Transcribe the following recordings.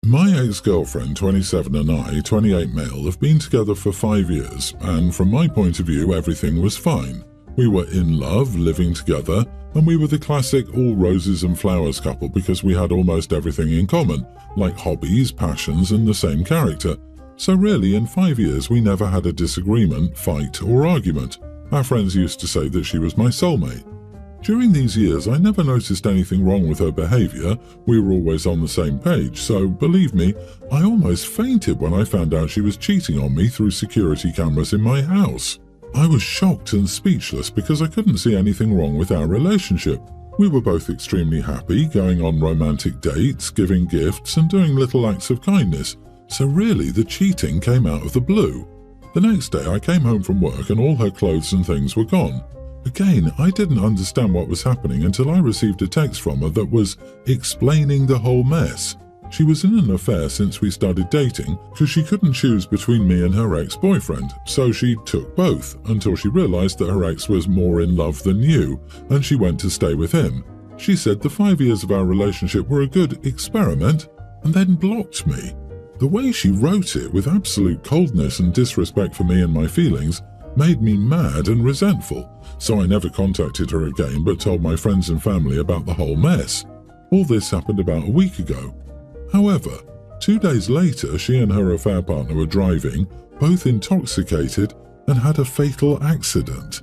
My ex-girlfriend, 27, and I, 28 male, have been together for 5 years, and from my point of view, everything was fine. We were in love, living together, and we were the classic all roses and flowers couple because we had almost everything in common, like hobbies, passions, and the same character. So really, in 5 years, we never had a disagreement, fight, or argument. Our friends used to say that she was my soulmate. During these years, I never noticed anything wrong with her behavior. We were always on the same page, so believe me, I almost fainted when I found out she was cheating on me through security cameras in my house. I was shocked and speechless because I couldn't see anything wrong with our relationship. We were both extremely happy, going on romantic dates, giving gifts, and doing little acts of kindness. So really, the cheating came out of the blue. The next day, I came home from work and all her clothes and things were gone. Again, I didn't understand what was happening until I received a text from her that was explaining the whole mess. She was in an affair since we started dating because she couldn't choose between me and her ex-boyfriend, so she took both until she realized that her ex was more in love than you, and she went to stay with him. She said the 5 years of our relationship were a good experiment, and then blocked me. The way she wrote it, with absolute coldness and disrespect for me and my feelings, made me mad and resentful, so I never contacted her again but told my friends and family about the whole mess. All this happened about a week ago. However, 2 days later, she and her affair partner were driving, both intoxicated, and had a fatal accident.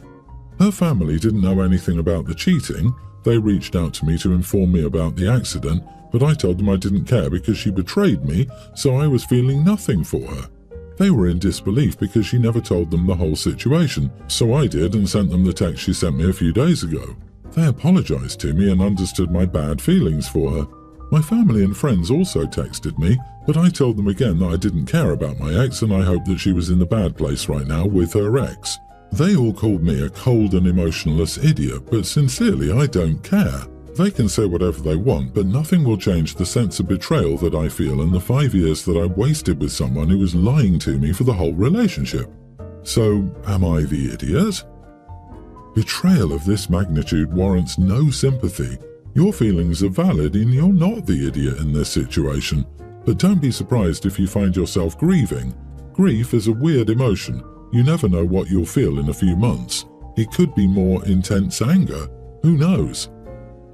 Her family didn't know anything about the cheating. They reached out to me to inform me about the accident, but I told them I didn't care because she betrayed me, so I was feeling nothing for her. They were in disbelief because she never told them the whole situation, so I did and sent them the text she sent me a few days ago. They apologized to me and understood my bad feelings for her. My family and friends also texted me, but I told them again that I didn't care about my ex and I hoped that she was in the bad place right now with her ex. They all called me a cold and emotionless idiot, but sincerely I don't care. They can say whatever they want, but nothing will change the sense of betrayal that I feel in the 5 years that I wasted with someone who was lying to me for the whole relationship. So, am I the idiot? Betrayal of this magnitude warrants no sympathy. Your feelings are valid and you're not the idiot in this situation. But don't be surprised if you find yourself grieving. Grief is a weird emotion. You never know what you'll feel in a few months. It could be more intense anger. Who knows?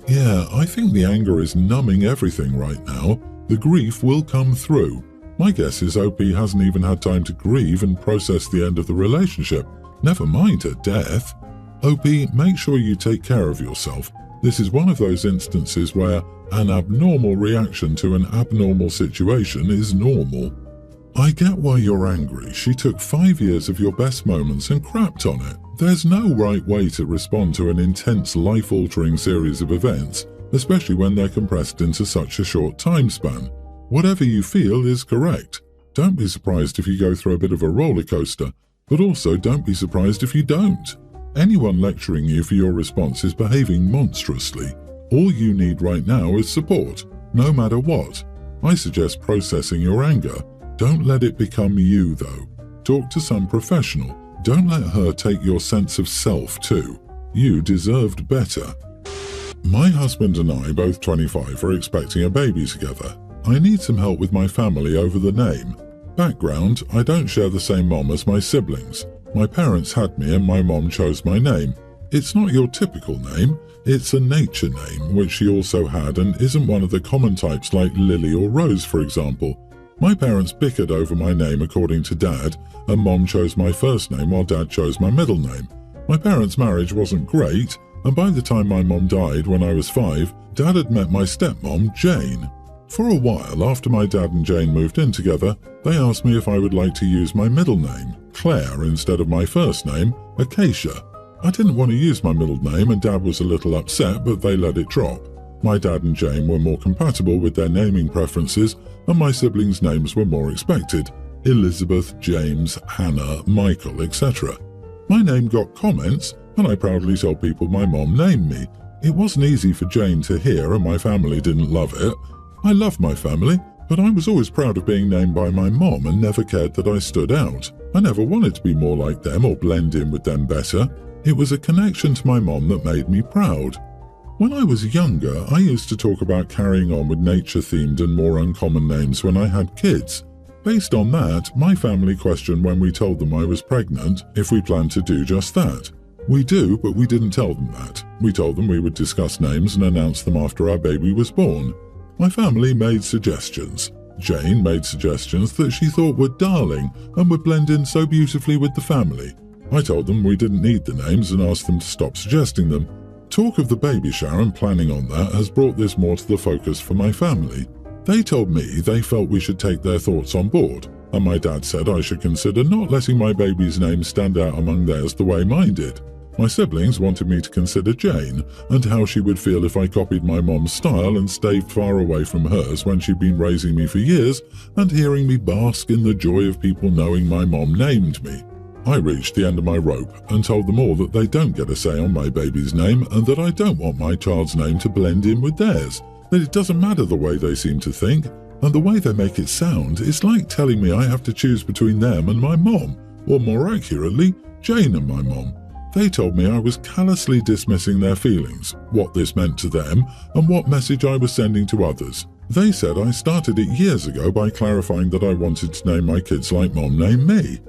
Yeah, I think the anger is numbing everything right now. The grief will come through. My guess is OP hasn't even had time to grieve and process the end of the relationship, never mind her death. OP, make sure you take care of yourself. This is one of those instances where an abnormal reaction to an abnormal situation is normal. I get why you're angry. She took 5 years of your best moments and crapped on it. There's no right way to respond to an intense, life-altering series of events, especially when they're compressed into such a short time span. Whatever you feel is correct. Don't be surprised if you go through a bit of a roller coaster, but also don't be surprised if you don't. Anyone lecturing you for your response is behaving monstrously. All you need right now is support, no matter what. I suggest processing your anger. Don't let it become you, though. Talk to some professional. Don't let her take your sense of self, too. You deserved better. My husband and I, both 25, are expecting a baby together. I need some help with my family over the name. Background: I don't share the same mom as my siblings. My parents had me and my mom chose my name. It's not your typical name. It's a nature name, which she also had, and isn't one of the common types like Lily or Rose, for example. My parents bickered over my name according to Dad, and Mom chose my first name while Dad chose my middle name. My parents' marriage wasn't great, and by the time my mom died when I was 5, Dad had met my stepmom, Jane. For a while after my dad and Jane moved in together, they asked me if I would like to use my middle name, Claire, instead of my first name, Acacia. I didn't want to use my middle name and Dad was a little upset, but they let it drop. My dad and Jane were more compatible with their naming preferences, and my siblings' names were more expected: Elizabeth, James, Hannah, Michael, etc. My name got comments, and I proudly told people my mom named me. It wasn't easy for Jane to hear, and my family didn't love it. I love my family, but I was always proud of being named by my mom and never cared that I stood out. I never wanted to be more like them or blend in with them better. It was a connection to my mom that made me proud. When I was younger, I used to talk about carrying on with nature-themed and more uncommon names when I had kids. Based on that, my family questioned when we told them I was pregnant if we planned to do just that. We do, but we didn't tell them that. We told them we would discuss names and announce them after our baby was born. My family made suggestions. Jane made suggestions that she thought were darling and would blend in so beautifully with the family. I told them we didn't need the names and asked them to stop suggesting them. Talk of the baby shower and planning on that has brought this more to the focus for my family. They told me they felt we should take their thoughts on board, and my dad said I should consider not letting my baby's name stand out among theirs the way mine did. My siblings wanted me to consider Jane and how she would feel if I copied my mom's style and stayed far away from hers when she'd been raising me for years and hearing me bask in the joy of people knowing my mom named me. I reached the end of my rope and told them all that they don't get a say on my baby's name and that I don't want my child's name to blend in with theirs, that it doesn't matter the way they seem to think, and the way they make it sound is like telling me I have to choose between them and my mom, or more accurately, Jane and my mom. They told me I was callously dismissing their feelings, what this meant to them, and what message I was sending to others. They said I started it years ago by clarifying that I wanted to name my kids like Mom named me.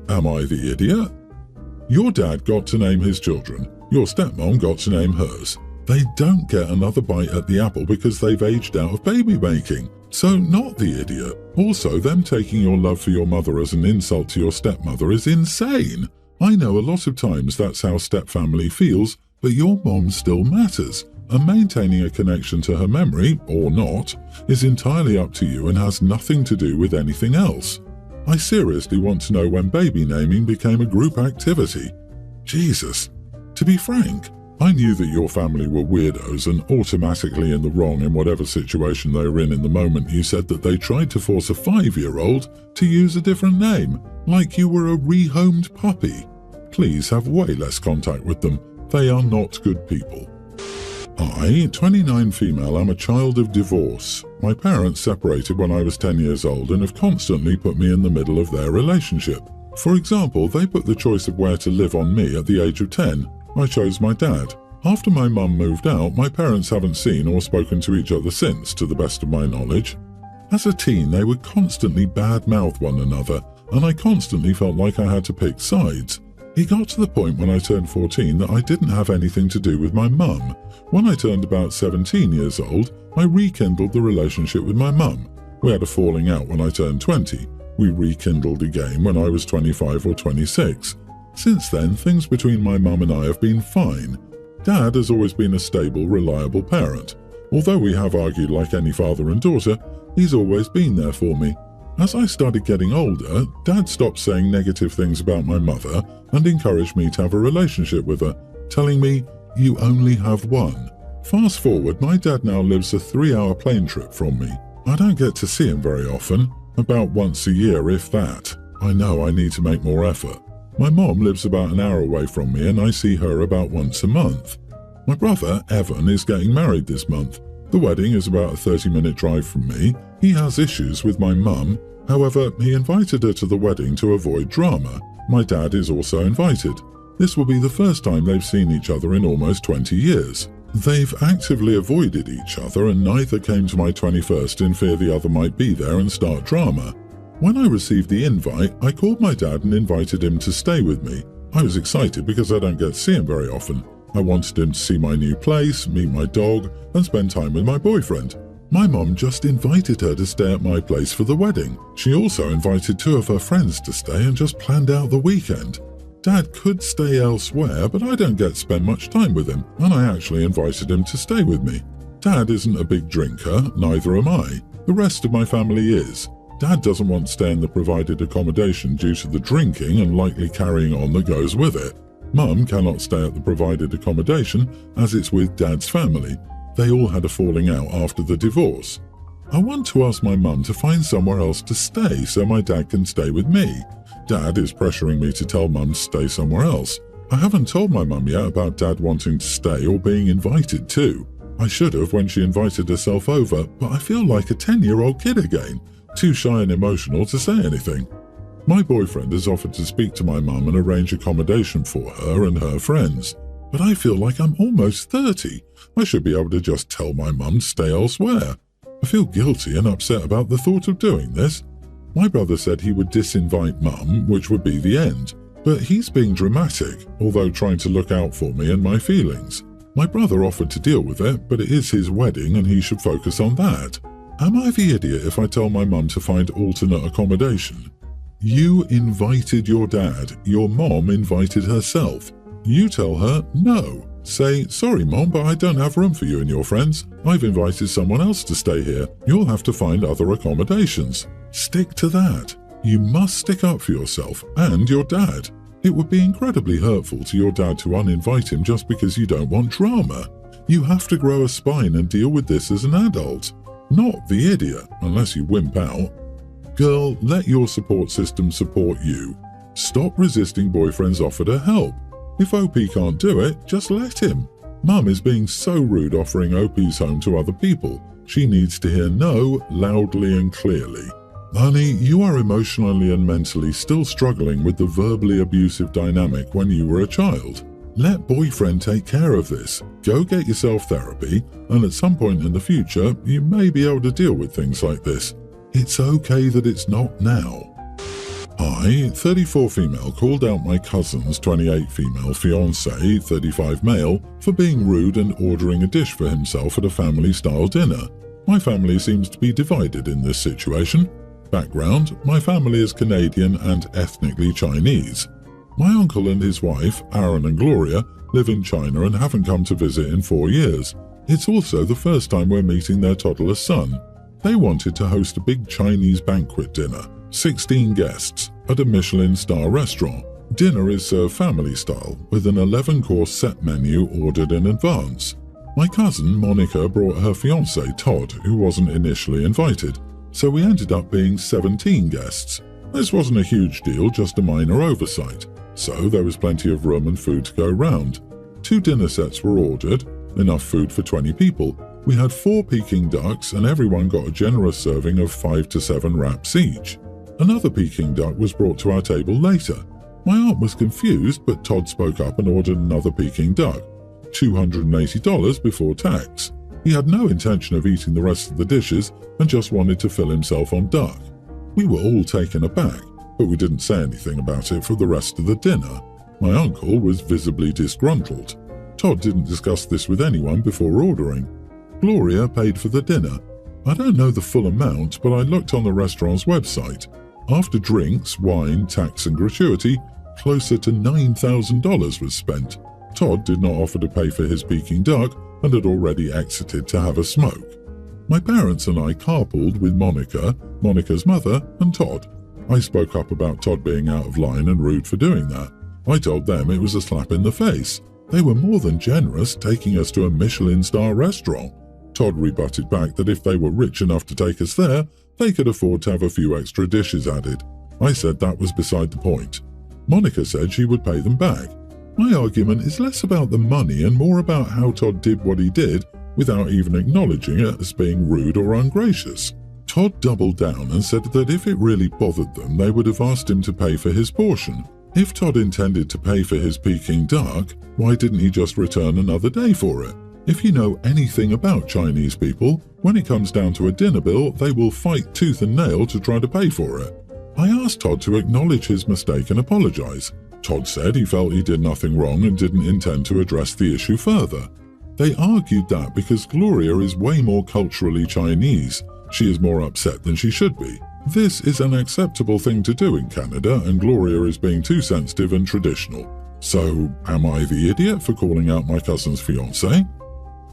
Am I the idiot? Your dad got to name his children. Your stepmom got to name hers. They don't get another bite at the apple because they've aged out of baby making. So not the idiot. Also, them taking your love for your mother as an insult to your stepmother is insane. I know a lot of times that's how stepfamily feels, but your mom still matters, and maintaining a connection to her memory, or not, is entirely up to you and has nothing to do with anything else. I seriously want to know when baby naming became a group activity. Jesus. To be frank, I knew that your family were weirdos and automatically in the wrong in whatever situation they were in the moment you said that they tried to force a 5-year-old to use a different name, like you were a rehomed puppy. Please have way less contact with them. They are not good people. I, 29 female, am a child of divorce. My parents separated when I was 10 years old and have constantly put me in the middle of their relationship. For example, they put the choice of where to live on me at the age of 10. I chose my dad. After my mum moved out, my parents haven't seen or spoken to each other since, to the best of my knowledge. As a teen, they would constantly badmouth one another, and I constantly felt like I had to pick sides. It got to the point when I turned 14 that I didn't have anything to do with my mum. When I turned about 17 years old, I rekindled the relationship with my mum. We had a falling out when I turned 20. We rekindled again when I was 25 or 26. Since then, things between my mum and I have been fine. Dad has always been a stable, reliable parent. Although we have argued like any father and daughter, he's always been there for me. As I started getting older, Dad stopped saying negative things about my mother and encouraged me to have a relationship with her, telling me, "You only have one." Fast forward, my dad now lives a 3-hour plane trip from me. I don't get to see him very often, about once a year if that. I know I need to make more effort. My mom lives about an hour away from me and I see her about once a month. My brother, Evan, is getting married this month. The wedding is about a 30-minute drive from me. He has issues with my mum. However, he invited her to the wedding to avoid drama. My dad is also invited. This will be the first time they've seen each other in almost 20 years. They've actively avoided each other and neither came to my 21st in fear the other might be there and start drama. When I received the invite, I called my dad and invited him to stay with me. I was excited because I don't get to see him very often. I wanted him to see my new place, meet my dog, and spend time with my boyfriend. My mom just invited her to stay at my place for the wedding. She also invited 2 of her friends to stay and just planned out the weekend. Dad could stay elsewhere, but I don't get to spend much time with him, and I actually invited him to stay with me. Dad isn't a big drinker, neither am I. The rest of my family is. Dad doesn't want to stay in the provided accommodation due to the drinking and likely carrying on that goes with it. Mum cannot stay at the provided accommodation as it's with Dad's family. They all had a falling out after the divorce. I want to ask my mum to find somewhere else to stay so my dad can stay with me. Dad is pressuring me to tell Mum to stay somewhere else. I haven't told my mum yet about Dad wanting to stay or being invited to. I should have when she invited herself over, but I feel like a 10-year-old kid again, too shy and emotional to say anything. My boyfriend has offered to speak to my mum and arrange accommodation for her and her friends. but I feel like I'm almost 30. I should be able to just tell my mum to stay elsewhere. I feel guilty and upset about the thought of doing this. My brother said he would disinvite mum, which would be the end. But he's being dramatic, although trying to look out for me and my feelings. My brother offered to deal with it, but it is his wedding and he should focus on that. Am I the idiot if I tell my mum to find alternate accommodation? You invited your dad. Your mom invited herself. You tell her no. Say, sorry mom, but I don't have room for you and your friends. I've invited someone else to stay here. You'll have to find other accommodations. Stick to that. You must stick up for yourself and your dad. It would be incredibly hurtful to your dad to uninvite him just because you don't want drama. You have to grow a spine and deal with this as an adult. Not the idiot, unless you wimp out. Girl, let your support system support you. Stop resisting boyfriend's offer to help. If OP can't do it, just let him. Mum is being so rude offering OP's home to other people. She needs to hear no loudly and clearly. Honey, you are emotionally and mentally still struggling with the verbally abusive dynamic when you were a child. Let boyfriend take care of this. Go get yourself therapy, and at some point in the future, you may be able to deal with things like this. It's okay that it's not now. I, 34 female, called out my cousin's 28 female fiancé, 35 male, for being rude and ordering a dish for himself at a family-style dinner. My family seems to be divided in this situation. Background, my family is Canadian and ethnically Chinese. My uncle and his wife, Aaron and Gloria, live in China and haven't come to visit in 4 years. It's also the first time we're meeting their toddler son. They wanted to host a big Chinese banquet dinner, 16 guests, at a Michelin star restaurant. Dinner is served family style, with an 11-course set menu ordered in advance. My cousin, Monica, brought her fiancé, Todd, who wasn't initially invited, so we ended up being 17 guests. This wasn't a huge deal, just a minor oversight, so there was plenty of room and food to go round. 2 dinner sets were ordered, enough food for 20 people. We had 4 Peking ducks and everyone got a generous serving of 5 to 7 wraps each. Another Peking duck was brought to our table later. My aunt was confused, but Todd spoke up and ordered another Peking duck, $280 before tax. He had no intention of eating the rest of the dishes and just wanted to fill himself on duck. We were all taken aback, but we didn't say anything about it for the rest of the dinner. My uncle was visibly disgruntled. Todd didn't discuss this with anyone before ordering. Gloria paid for the dinner. I don't know the full amount, but I looked on the restaurant's website. After drinks, wine, tax and gratuity, closer to $9,000 was spent. Todd did not offer to pay for his Peking duck and had already exited to have a smoke. My parents and I carpooled with Monica, Monica's mother, and Todd. I spoke up about Todd being out of line and rude for doing that. I told them it was a slap in the face. They were more than generous, taking us to a Michelin star restaurant. Todd rebutted back that if they were rich enough to take us there, they could afford to have a few extra dishes added. I said that was beside the point. Monica said she would pay them back. My argument is less about the money and more about how Todd did what he did without even acknowledging it as being rude or ungracious. Todd doubled down and said that if it really bothered them, they would have asked him to pay for his portion. If Todd intended to pay for his Peking duck, why didn't he just return another day for it? If you know anything about Chinese people, when it comes down to a dinner bill, they will fight tooth and nail to try to pay for it. I asked Todd to acknowledge his mistake and apologize. Todd said he felt he did nothing wrong and didn't intend to address the issue further. They argued that because Gloria is way more culturally Chinese, she is more upset than she should be. This is an acceptable thing to do in Canada, and Gloria is being too sensitive and traditional. So, am I the idiot for calling out my cousin's fiancé?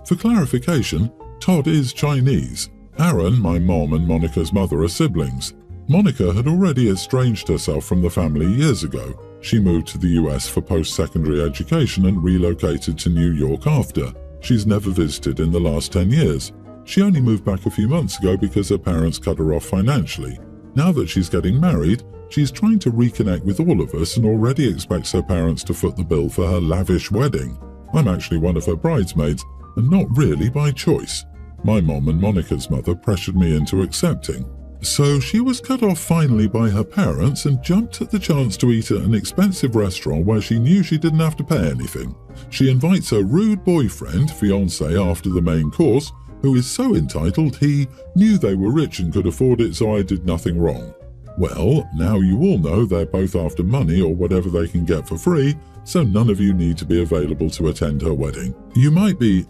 For clarification, Todd is Chinese. Aaron, my mom, and Monica's mother are siblings. Monica had already estranged herself from the family years ago. She moved to the US for post-secondary education and relocated to New York after. She's never visited in the last 10 years. She only moved back a few months ago because her parents cut her off financially. Now that she's getting married, she's trying to reconnect with all of us and already expects her parents to foot the bill for her lavish wedding. I'm actually one of her bridesmaids, and not really by choice. My mom and Monica's mother pressured me into accepting. So she was cut off finally by her parents and jumped at the chance to eat at an expensive restaurant where she knew she didn't have to pay anything. She invites her rude boyfriend, fiance, after the main course, who is so entitled he knew they were rich and could afford it, so I did nothing wrong. Well, now you all know they're both after money or whatever they can get for free, so none of you need to be available to attend her wedding. You might be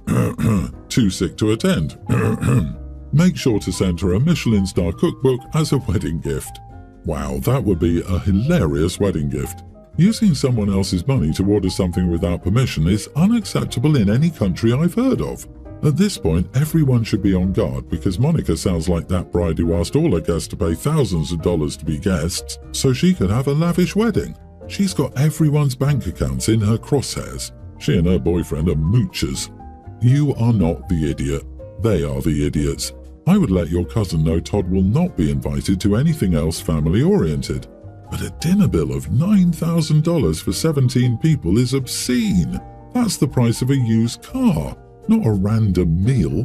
too sick to attend. Make sure to send her a Michelin star cookbook as a wedding gift. Wow, that would be a hilarious wedding gift. Using someone else's money to order something without permission is unacceptable in any country I've heard of. At this point, everyone should be on guard because Monica sounds like that bride who asked all her guests to pay thousands of dollars to be guests so she could have a lavish wedding. She's got everyone's bank accounts in her crosshairs. She and her boyfriend are moochers. You are not the idiot. They are the idiots. I would let your cousin know Todd will not be invited to anything else family-oriented. But a dinner bill of $9,000 for 17 people is obscene. That's the price of a used car, not a random meal.